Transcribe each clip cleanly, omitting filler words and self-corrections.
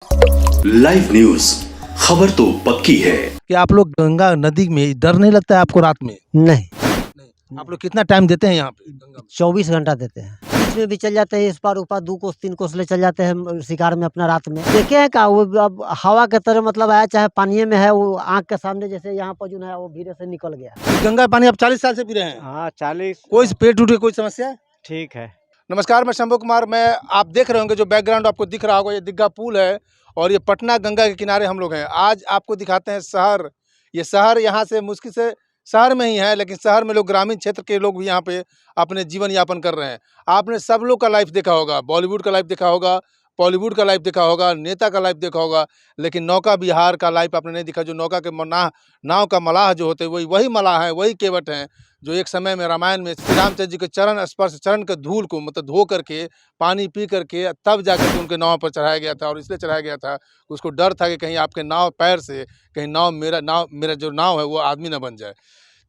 Live news, खबर तो पक्की है। कि आप लोग गंगा नदी में डर नहीं लगता है आपको रात में? नहीं, आप लोग कितना टाइम देते हैं यहाँ पे गंगा में? 24 घंटा देते हैं। बीच में भी चल जाते हैं, इस पार ऊपर 2 कोस 3 कोस ले चल जाते हैं शिकार में अपना रात में। देखे हैं का वो अब हवा के तरह मतलब आया, चाहे पानी में है, वो आँख के सामने जैसे यहाँ पर जो है वो धीरे से निकल गया। गंगा पानी आप 40 साल से पी रहे हैं? हाँ 40। कोई पेट टूटे कोई समस्या है? ठीक है। नमस्कार, मैं शंभू कुमार। मैं आप देख रहे होंगे जो बैकग्राउंड आपको दिख रहा होगा, ये दिग्गा पुल है और ये पटना गंगा के किनारे हम लोग हैं। आज आपको दिखाते हैं शहर। ये शहर यहाँ से मुश्किल से शहर में ही है, लेकिन शहर में लोग, ग्रामीण क्षेत्र के लोग भी यहाँ पे अपने जीवन यापन कर रहे हैं। आपने सब लोग का लाइफ देखा होगा, बॉलीवुड का लाइफ देखा होगा, बॉलीवुड का लाइफ देखा होगा, नेता का लाइफ देखा होगा, लेकिन नौका विहार का लाइफ आपने नहीं देखा। जो नौका के नाव का मलाह जो होते हैं वही मलाह हैं, वही केवट हैं जो एक समय में रामायण में श्री रामचंद्र जी के चरण स्पर्श, चरण के धूल को मतलब धो करके, पानी पी करके तब जाकर के उनके नाव पर चढ़ाया गया था। और इसलिए चढ़ाया गया था, उसको डर था कि कहीं आपके नाव पैर से कहीं मेरा जो नाव है वो आदमी न बन जाए।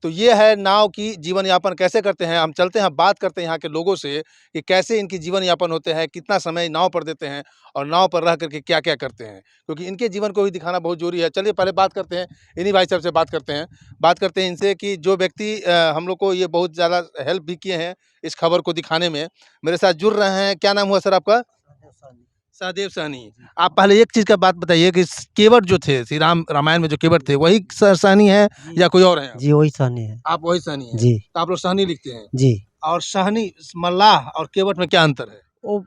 तो ये है नाव की जीवन यापन कैसे करते हैं। हम चलते हैं, बात करते हैं यहाँ के लोगों से कि कैसे इनकी जीवन यापन होते हैं, कितना समय नाव पर देते हैं और नाव पर रह करके क्या क्या करते हैं, क्योंकि इनके जीवन को भी दिखाना बहुत जरूरी है। चलिए पहले बात करते हैं, इन्हीं भाई साहब से बात करते हैं इनसे कि जो व्यक्ति हम लोग को ये बहुत ज़्यादा हेल्प भी किए हैं इस खबर को दिखाने में, मेरे साथ जुड़ रहे हैं। क्या नाम हुआ सर आपका? सहदेव सहनी। आप पहले एक चीज़ का बात बताइए कि केवट जो थे श्री रामायण में जो केवट थे वही सहनी है या कोई और है? जी वही सहनी है। आप वही सहनी है? जी तो आप लोग सहनी लिखते हैं। जी। और सहनी, मल्लाह और केवट में क्या अंतर है? वो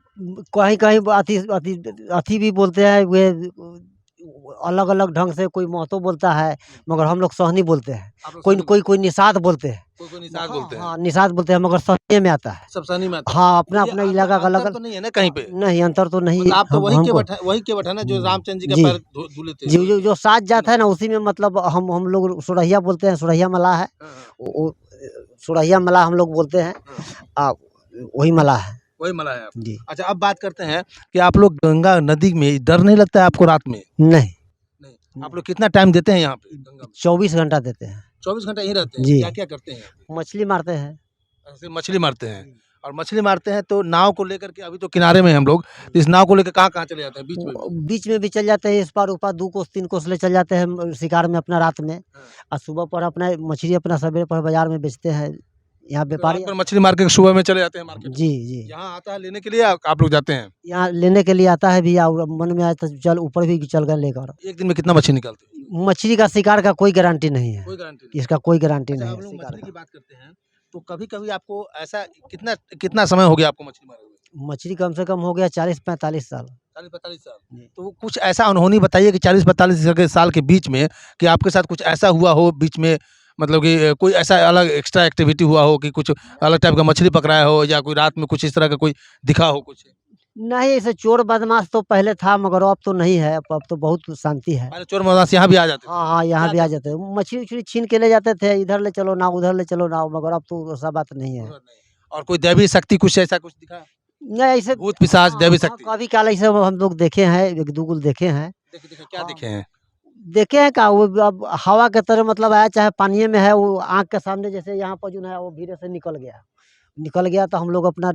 कहीं कहीं अथी भी बोलते हैं, वे अलग अलग ढंग से, कोई महतो बोलता है मगर हम लोग सहनी बोलते हैं। आप लोग कोई सहनी कोई निषाद बोलते हैं। कोई निषाद बोलते हैं। हाँ निषाद बोलते हैं, मगर सहनी में आता है। सब सहनी में आता है। हाँ, अपना ये अपना इलाका का अलग अंतर तो नहीं है ना कहीं पे? नहीं, अंतर तो नहीं। मतलब आप तो वही हमको केवट है ना जो रामचंद्र जी का जी। पैर धुले थे? जो साथ जात है ना, उसी में मतलब हम लोग सुरहिया बोलते हैं, सुरहिया मलाह है। हाँ, हाँ, वो सुरहिया मलाह हम लोग बोलते हैं। हाँ। वही मलाह है वही मल्लाह है आप। जी। अच्छा, अब बात करते हैं कि आप लोग गंगा नदी में डर नहीं लगता है आपको रात में? नहीं, आप लोग कितना टाइम देते हैं यहाँ पे गंगा में? 24 घंटा देते हैं। 24 घंटा यहीं रहते हैं? जी। क्या क्या करते हैं? मछली मारते हैं। ऐसे मछली मारते हैं। और मछली मारते हैं तो नाव को लेकर के, अभी तो किनारे में हैं हम लोग, तो इस नाव को लेकर कहाँ कहाँ चले जाते हैं? बीच में भी? बीच में भी चल जाते हैं, इस पार ऊपर 2 कोस 3 कोस ले चल जाते हैं शिकार में अपना रात में। और सुबह पर अपना मछली अपना सवेरे पर बाजार में बेचते हैं। यहाँ तो व्यापारी रात भर मछली मार के सुबह में चले जाते हैं मार्केट? जी जी। यहाँ आता है लेने के लिए, आप लोग जाते हैं? यहाँ लेने के लिए आता है भी, और मन में आया तो चल ऊपर भी चल गए लेकर। एक दिन में कितना मछली निकालते हैं? मछली का शिकार का कोई गारंटी नहीं है। कोई गारंटी नहीं। इसका कोई गारंटी अच्छा, नहीं हम है लोग शिकार मछली की का। बात करते हैं तो कभी कभी आपको ऐसा कितना समय हो गया आपको मछली मारे हुए? मछली कम से कम हो गया 40-45 साल। 40-45 साल। जी। तो कुछ ऐसा अनहोनी बताइए कि 40-45 साल के बीच में कि आपके साथ कुछ ऐसा हुआ हो बीच में, मतलब कि कोई ऐसा अलग एक्स्ट्रा एक्टिविटी हुआ हो कि कुछ अलग टाइप का मछली पकड़ाया हो, या कोई रात में कुछ इस तरह का कोई दिखा हो कुछ? नहीं, ऐसे चोर बदमाश तो पहले था, मगर अब तो नहीं है। अब तो बहुत शांति है। पहले चोर मदास यहाँ भी आ जाते थे? हाँ हाँ, यहाँ भी आ जाते हैं। मछली उछली छीन के ले जाते थे, इधर ले चलो नाव, उधर ले चलो नाव, मगर अब तो ऐसा बात नहीं है। और कोई दैवी शक्ति कुछ ऐसा कुछ दिखा? नहीं ऐसे भूत पिशाच दैवी हाँ, शक्ति? कभी काल ऐसे हम लोग देखे हैं, 1-2 गुल देखे हैं। देखे क्या हाँ। देखे हैं? देखे हैं का वो अब हवा के तरह मतलब आया, चाहे पानी में है, वो आँख के सामने जैसे यहाँ पर जो है वो धीरे से निकल गया तो हम लोग अपना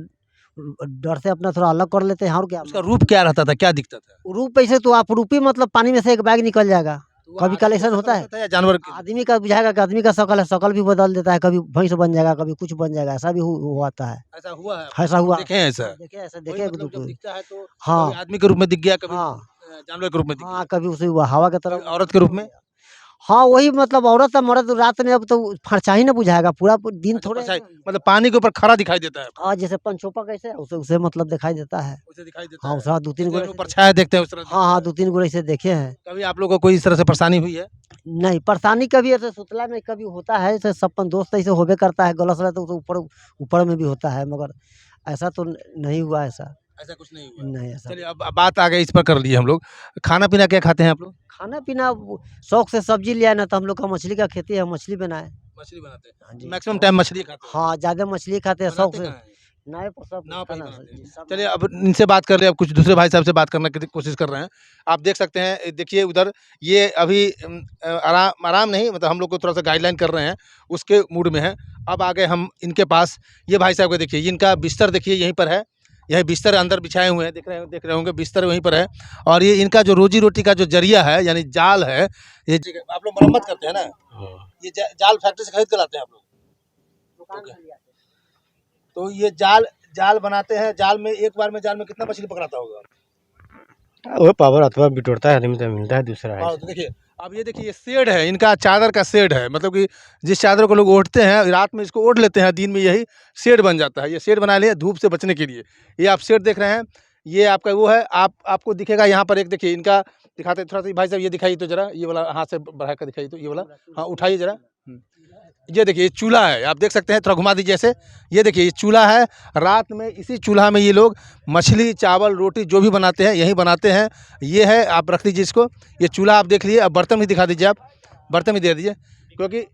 डर से अपना थोड़ा अलग कर लेते हैं। और क्या उसका रूप क्या रहता था, क्या दिखता था? रूप ऐसे तो आप रूपी मतलब पानी में से एक बैग निकल जाएगा। कभी काल ऐसा होता है, या जानवर आदमी का बुझाएगा कि आदमी का शकल है, शकल भी बदल देता है, कभी भैंस बन जाएगा, कभी कुछ बन जाएगा, ऐसा भी होता है। ऐसा हुआ है? ऐसा हुआ देखे हैं ऐसा? देखे, ऐसा कोई देखे मतलब जब दिखता है तो हाँ कभी आदमी के रूप में दिख गया, कभी हाँ जानवर के रूप में दिख हाँ, कभी उसे हुआ हवा के गया, तरफ, औरत के रूप में? हाँ वही मतलब औरत और मर्द रात में अब तो फरछा ही ना बुझाएगा, पूरा दिन अच्छा, थोड़े। मतलब पानी के ऊपर खड़ा दिखाई देता है? हाँ, जैसे पंचोपा कैसे उसे उसे मतलब दिखाई देता है। उसे दिखाई देता हाँ है? उसका 2-3 गो जैसे ऊपर छाया देखते हैं उस तरह? हाँ हाँ, 2-3 गो ऐसे देखे हैं। कभी आप लोगों को कोई इस तरह से परेशानी हुई है? नहीं, परेशानी कभी ऐसे सुतला में कभी होता है, ऐसे सबपन दोस्त ऐसे होबे करता है, गलत सलत तो ऊपर में भी होता है, मगर ऐसा तो नहीं हुआ ऐसा। ऐसा कुछ नहीं हुआ? नहीं ऐसा। चलिए, अब बात आ गई इस पर कर लिए हम लोग। खाना पीना क्या खाते हैं आप लोग? खाना पीना शौक से सब्जी लिया ना, तो हम लोग का मछली का खेती है, मछली बनाए। मछली बनाते हाँ हैं? जी। मैक्सिमम टाइम मछली खाते हैं? हाँ, ज्यादा मछली खाते हैं शौक बनाते से। कहाँ हैं? नाव पर सब नाव पर ही खाना बनाते हैं। जी, सब चलिए, अब इनसे बात कर रहे हैं, अब कुछ दूसरे भाई साहब से बात करने की कोशिश कर रहे हैं। आप देख सकते हैं, देखिए उधर ये अभी आराम नहीं, मतलब हम लोग को थोड़ा सा गाइडलाइन कर रहे हैं, उसके मूड में है। अब आ गए हम इनके पास। ये भाई साहब को देखिए, इनका बिस्तर देखिए यहीं पर है, यह बिस्तर अंदर बिछाए हुए हैं, देख रहे होंगे बिस्तर वहीं पर है। और ये इनका जो रोजी रोटी का जो जरिया है यानी जाल है, ये आप लोग मरम्मत करते हैं ना, ये जाल फैक्ट्री से खरीद कर लाते हैं आप लोग? ओके। तो ये जाल जाल बनाते हैं, जाल में एक बार में जाल में कितना मछली पकड़ाता होगा? वो पावर अथवा बिटोरता है, आदमी तो मिलता है दूसरा है। हाँ, तो देखिए अब ये देखिए ये शेड है इनका, चादर का शेड है, मतलब कि जिस चादर को लोग ओढ़ते हैं रात में इसको ओढ़ लेते हैं, दिन में यही शेड बन जाता है। ये शेड बना लिया धूप से बचने के लिए। ये आप शेड देख रहे हैं, ये आपका वो है, आपको दिखेगा यहाँ पर एक देखिए इनका दिखाते थोड़ा सा भाई साहब, ये दिखाइए तो जरा, ये वाला हाथ से बढ़ा कर दिखाइए तो, ये वाला हाँ उठाइए जरा। ये देखिए ये चूल्हा है, आप देख सकते हैं, थोड़ा घुमा दीजिए ऐसे। ये देखिए ये चूल्हा है, रात में इसी चूल्हा में ये लोग मछली चावल रोटी जो भी बनाते हैं यही बनाते हैं। ये है, आप रख दीजिए इसको, ये चूल्हा आप देख लीजिए। अब बर्तन भी दिखा दीजिए, आप बर्तन भी दे दीजिए क्योंकि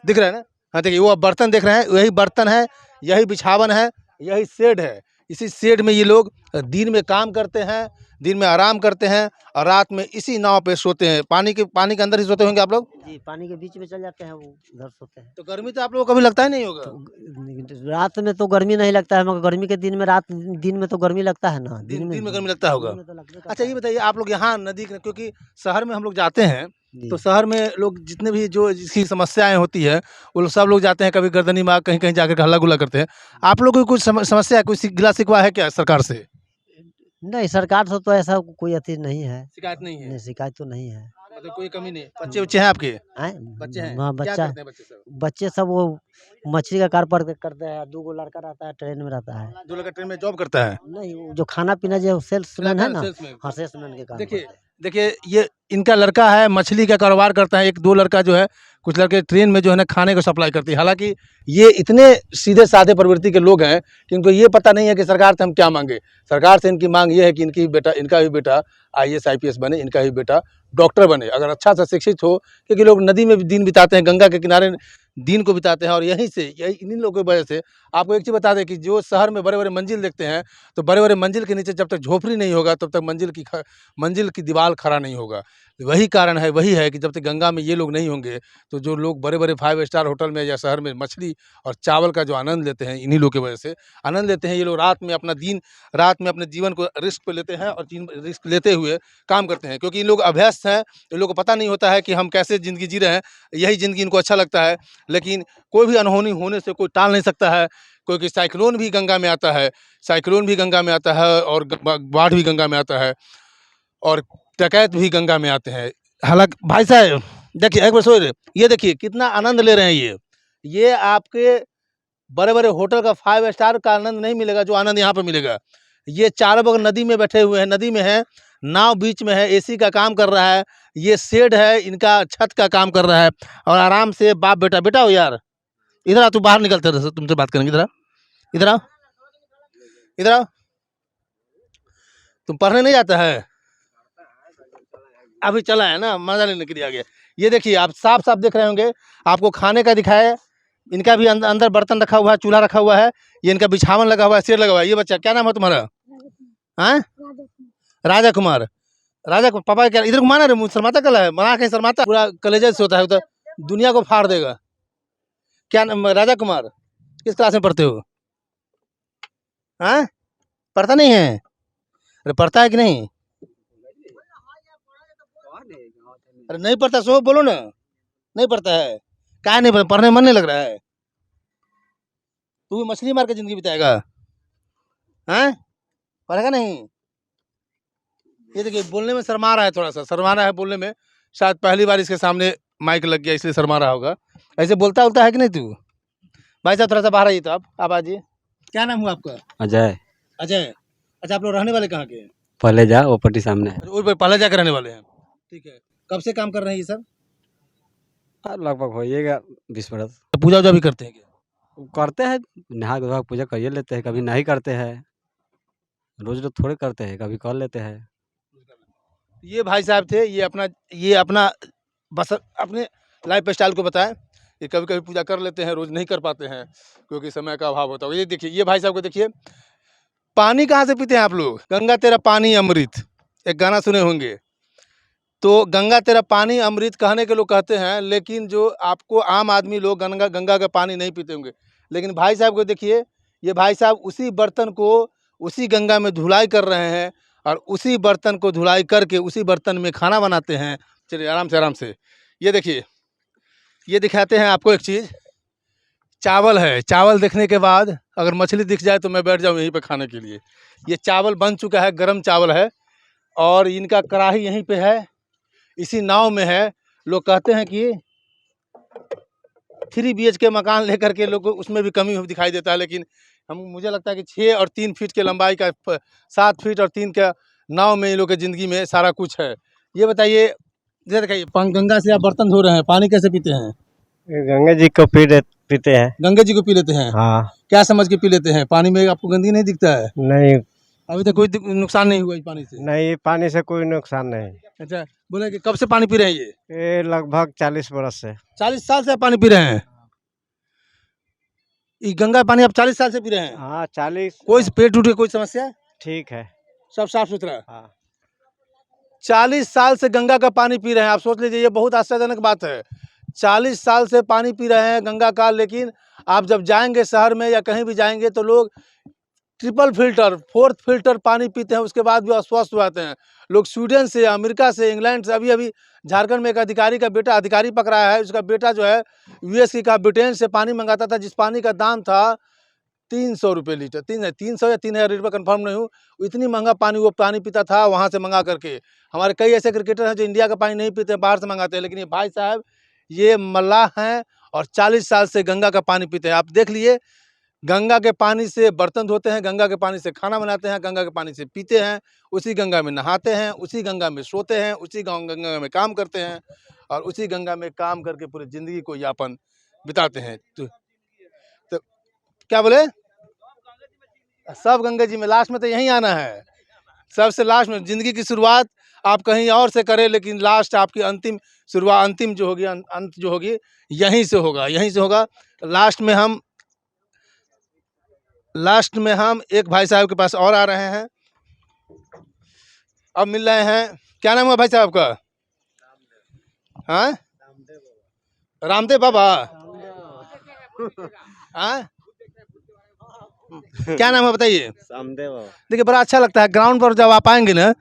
दिख रहा है ना। हाँ देखिए वो अब बर्तन देख रहे हैं, यही बर्तन है, यही बिछावन है, यही शेड है। इसी शेड में ये लोग दिन में काम करते हैं, दिन में आराम करते हैं और रात में इसी नाव पे सोते हैं। पानी के अंदर ही सोते होंगे आप लोग? जी, पानी के बीच में चल जाते हैं, वो उधर सोते हैं। तो गर्मी तो आप लोगों को कभी लगता ही नहीं होगा? तो रात में तो गर्मी नहीं लगता है, मगर गर्मी के दिन में दिन में तो गर्मी लगता है ना। दिन में गर्मी लगता होगा। दिन में तो लगबे करता अच्छा ये है। बताइए, आप लोग यहाँ नदी क्योंकि शहर में हम लोग जाते हैं जी। तो शहर में लोग जितने भी जो जिसकी समस्याएं होती है वो सब लोग जाते हैं, कभी गर्दनी माँ कहीं कहीं जाकर हल्ला गुल्ला करते हैं। आप लोग को कुछ समस्या है, कोई गिला शिकवा है क्या सरकार से? नहीं, सरकार से तो ऐसा कोई अति नहीं है। शिकायत नहीं है, नहीं, शिकायत तो नहीं है। मतलब कोई कमी नहीं। बच्चे बच्चे हैं आपके? आए? बच्चे हैं? हाँ, क्या बच्चा करते हैं बच्चे सब? बच्चे सब वो मछली का कार करते हैं। 2 लड़का रहता है, ट्रेन में रहता है। दो लड़का ट्रेन में जॉब करता है? नहीं, वो जो खाना पीना जो सेल्समैन है ना, सेल्समैन। हाँ सेल्समैन के काम देखिए करते हैं। देखिए ये इनका लड़का है, मछली का कारोबार करता है। एक दो लड़का जो है, कुछ लड़के ट्रेन में जो है ना खाने को सप्लाई करती है। हालांकि ये इतने सीधे साधे प्रवृत्ति के लोग हैं कि इनको ये पता नहीं है कि सरकार से हम क्या मांगे। सरकार से इनकी मांग ये है कि इनका भी बेटा IAS IPS बने, इनका भी बेटा डॉक्टर बने, अगर अच्छा सा शिक्षित हो। क्योंकि लोग नदी में भी दिन बिताते हैं, गंगा के किनारे दिन को बिताते हैं, और यहीं से इन्हीं लोगों की वजह से। आपको एक चीज़ बता दें कि जो शहर में बड़े बड़े मंजिल देखते हैं, तो बड़े बड़े मंजिल के नीचे जब तक झोपड़ी नहीं होगा तब तक मंजिल की दीवार खड़ा नहीं होगा। वही कारण है, वही है कि जब तक गंगा में ये लोग नहीं होंगे तो जो लोग बड़े बड़े 5 स्टार होटल में या शहर में मछली और चावल का जो आनंद लेते हैं, इन्हीं लोग की वजह से आनंद लेते हैं। ये लोग रात में अपने जीवन को रिस्क पे लेते हैं और रिस्क लेते हुए काम करते हैं, क्योंकि इन लोग अभ्यस्त हैं। इन लोगों को पता नहीं होता है कि हम कैसे ज़िंदगी जी रहे हैं, यही ज़िंदगी इनको अच्छा लगता है। लेकिन कोई भी अनहोनी होने से कोई टाल नहीं सकता है, क्योंकि साइक्लोन भी गंगा में आता है, और बाढ़ भी गंगा में आता है, और डकैत भी गंगा में आते हैं। हालांकि भाई साहब देखिए, एक बार सोच रहे, ये देखिए कितना आनंद ले रहे हैं। ये आपके बड़े बड़े होटल का 5 स्टार का आनंद नहीं मिलेगा जो आनंद यहाँ पर मिलेगा। ये चारों बगल नदी में बैठे हुए हैं, नदी में है, नाव बीच में है, AC का काम कर रहा है, ये शेड है इनका, छत का काम कर रहा है, और आराम से बाप बेटा हो यार, इधर आ, तू बाहर निकलते रह, तुमसे बात करेंगे, इधर आओ। तुम पढ़ने नहीं जाता है? अभी चला है ना, मजा लेने के लिए आ गया। ये देखिए आप साफ साफ देख रहे होंगे, आपको खाने का दिखाए, इनका भी अंदर बर्तन रखा हुआ है, चूल्हा रखा हुआ है, ये इनका बिछावन लगा हुआ है, शेर लगा हुआ है। ये बच्चा क्या नाम है तुम्हारा? हाँ, राजा कुमार। पापा क्या, इधर घुमाना रे, शर्माता कला है, मना कहीं शर्माता, पूरा कलेजा से होता है, उधर दुनिया को फाड़ देगा। क्या नाम? राजा कुमार। किस क्लास में पढ़ते हो? हाँ, पढ़ता नहीं है? अरे पढ़ता है कि नहीं? अरे नहीं पढ़ता, सो बोलो ना, नहीं पढ़ता है। क्या नहीं पढ़ता? पढ़ने में मन नहीं लग रहा है? तू भी मछली मार के जिंदगी बिताएगा? हैं, पढ़ेगा नहीं? ये देखिए बोलने में शर्मा रहा है, थोड़ा सा शर्मा रहा है बोलने में, शायद पहली बार इसके सामने माइक लग गया इसलिए शर्मा रहा होगा। ऐसे बोलता है कि नहीं तू? भाई साहब थोड़ा सा बाहर आइए, तो आप आइए। क्या नाम हुआ आपका? अजय। अजय। अच्छा, आप लोग रहने वाले कहाँ के हैं? पहले जा वो पट्टी सामने है। और पहले जाकर रहने वाले हैं, ठीक है। कब से काम कर रहे हैं ये सब? लगभग होइएगा 20 बरस। पूजा वूजा भी करते हैं क्या? करते हैं, नहा धोआ पूजा करिए लेते हैं, कभी नहीं करते हैं, रोज थोड़े करते हैं, कभी कर लेते हैं। ये भाई साहब थे, ये अपना बस अपने लाइफ स्टाइल को बताएं। ये कभी कभी पूजा कर लेते हैं, रोज नहीं कर पाते हैं क्योंकि समय का अभाव होता है। ये देखिए, ये भाई साहब को देखिए, पानी कहाँ से पीते हैं आप लोग? गंगा तेरा पानी अमृत, एक गाना सुने होंगे। तो गंगा तेरा पानी अमृत कहने के लोग कहते हैं, लेकिन जो आपको आम आदमी लोग गंगा का पानी नहीं पीते होंगे। लेकिन भाई साहब को देखिए, ये भाई साहब उसी बर्तन को, उसी गंगा में धुलाई कर रहे हैं और उसी बर्तन को धुलाई करके उसी बर्तन में खाना बनाते हैं। चलिए आराम से ये देखिए, ये दिखाते हैं आपको एक चीज़। चावल है, चावल देखने के बाद अगर मछली दिख जाए तो मैं बैठ जाऊँ यहीं पे खाने के लिए। ये चावल बन चुका है, गरम चावल है और इनका कढ़ाई यहीं पे है, इसी नाव में है। लोग कहते हैं कि 3 BHK मकान लेकर के लोग को उसमें भी कमी दिखाई देता है, लेकिन मुझे लगता है कि 6 और 3 फीट के लंबाई का 7 फीट और 3 का नाव में इन लोग की ज़िंदगी में सारा कुछ है। ये बताइए, ये दिखाइए, गंगा से आप बर्तन धो रहे हैं, पानी कैसे पीते हैं? गंगा जी को पीते हैं। गंगा जी को पी लेते हैं? हाँ। क्या समझ के पी लेते हैं? पानी में आपको गंदगी नहीं दिखता है? नहीं, अभी तक कोई नुकसान नहीं हुआ इस पानी से? नहीं, पानी से कोई नुकसान नहीं। अच्छा, बोले कि कब से पानी पी रहे हैं ये लगभग 40 बरस से। 40 साल से आप पानी पी रहे हैं? ये गंगा पानी आप 40 साल से पी रहे हैं? हाँ, 40। कोई पेट टूट की कोई समस्या? ठीक है, सब साफ सुथरा? हाँ। 40 साल से गंगा का पानी पी रहे हैं। आप सोच लीजिए, ये बहुत आश्चर्यजनक बात है। 40 साल से पानी पी रहे हैं गंगा का, लेकिन आप जब जाएंगे शहर में या कहीं भी जाएंगे तो लोग ट्रिपल फिल्टर, 4th फिल्टर पानी पीते हैं, उसके बाद भी अस्वस्थ हो जाते हैं। लोग स्वीडन से, अमेरिका से, इंग्लैंड से, अभी झारखंड में एक अधिकारी का बेटा अधिकारी पकड़ा है। उसका बेटा जो है US का ब्रिटेन से पानी मंगाता था, जिस पानी का दाम था 300 रुपये लीटर, 300 या 3000 रुपये, कन्फर्म नहीं हूँ। इतनी महंगा पानी वो पानी पीता था वहाँ से मंगा करके। हमारे कई ऐसे क्रिकेटर हैं जो इंडिया का पानी नहीं पीते, बाहर से मंगाते हैं, लेकिन ये भाई साहब ये मल्लाह हैं और 40 साल से गंगा का पानी पीते हैं। आप देख लिए, गंगा के पानी से बर्तन धोते हैं, गंगा के पानी से खाना बनाते हैं, गंगा के पानी से पीते हैं, उसी गंगा में नहाते हैं, उसी गंगा में सोते हैं, उसी गंगा में काम करते हैं और उसी गंगा में काम करके पूरी ज़िंदगी को यापन बिताते हैं। तो क्या बोले? सब गंगा जी में, लास्ट में तो यहीं आना है। सबसे लास्ट में ज़िंदगी की शुरुआत आप कहीं और से करें, लेकिन लास्ट आपकी अंतिम शुरुआत, अंतिम जो होगी, अंत जो होगी यहीं से होगा, यहीं से होगा। लास्ट में हम एक भाई साहब के पास और आ रहे हैं, अब मिल रहे हैं। क्या नाम है भाई साहब का? हाँ, रामदेव बाबा। हाँ, क्या नाम है बताइए? रामदेव। देखिए, बड़ा अच्छा लगता है ग्राउंड पर जब आप आएंगे ना,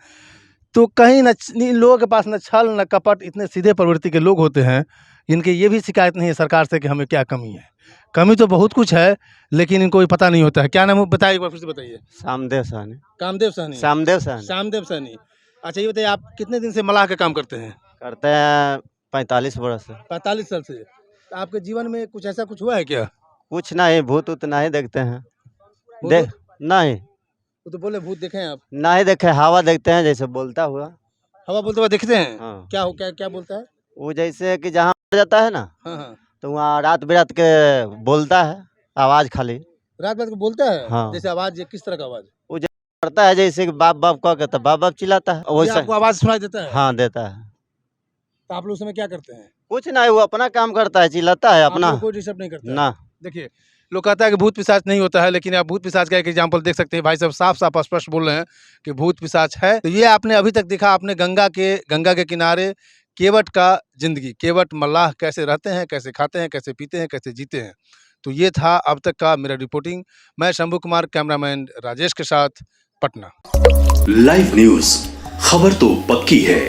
तो कहीं न इन लोगों के पास न छल न कपट, इतने सीधे प्रवृत्ति के लोग होते हैं। इनके ये भी शिकायत नहीं है सरकार से कि हमें क्या कमी है। कमी तो बहुत कुछ है, लेकिन इनको पता नहीं होता है। क्या नाम है बताइए, एक बार फिर से बताइए। सामदेव सहनी। कामदेव सहनी? सामदेव सहनी। सामदेव सहनी। अच्छा, ये बताइए, आप कितने दिन से मलाह का काम करते हैं? करते हैं 45 बरस से। 45 साल से। तो आपके जीवन में कुछ ऐसा कुछ हुआ है क्या? कुछ नहीं, भूत उतना ही देखते हैं। भूत? नहीं, वो तो बोले भूत देखे हैं आप? नहीं देखे, हवा देखते हैं जैसे बोलता हुआ। हवा बोलते हुए देखते हैं? हाँ। क्या बोलता है? वो जैसे कि जहाँ मर जाता है ना, हाँ हाँ, तो वहाँ रात बिरात के बोलता है, आवाज खाली रात को बोलता है? हाँ। जैसे आवाज, किस तरह का आवाज? करता है, जैसे कि बाप बाप कह के, तो बाप बाप चिल्लाता है ये वैसे। आपको आवाज सुनाई देता है? हाँ, देता है। तो आप लोग उस समय क्या करते हैं? कुछ नहीं, वो अपना काम करता है, चिल्लाता है आप अपना। लोग कोई डिस्टर्ब नहीं करता है? ना। देखिए, लोग कहता है कि भूत पिशाच नहीं होता है, लेकिन आप भूत पिशाच का एक एग्जाम्पल देख सकते हैं। भाई साहब साफ साफ स्पष्ट बोल रहे हैं कि भूत पिशाच है। तो ये आपने अभी तक देखा, आपने गंगा के किनारे केवट का जिंदगी, केवट मल्लाह कैसे रहते हैं, कैसे खाते हैं, कैसे पीते हैं, कैसे जीते हैं। तो ये था अब तक का मेरा रिपोर्टिंग। मैं शंभू कुमार, कैमरामैन राजेश के साथ, पटना। लाइव न्यूज, खबर तो पक्की है।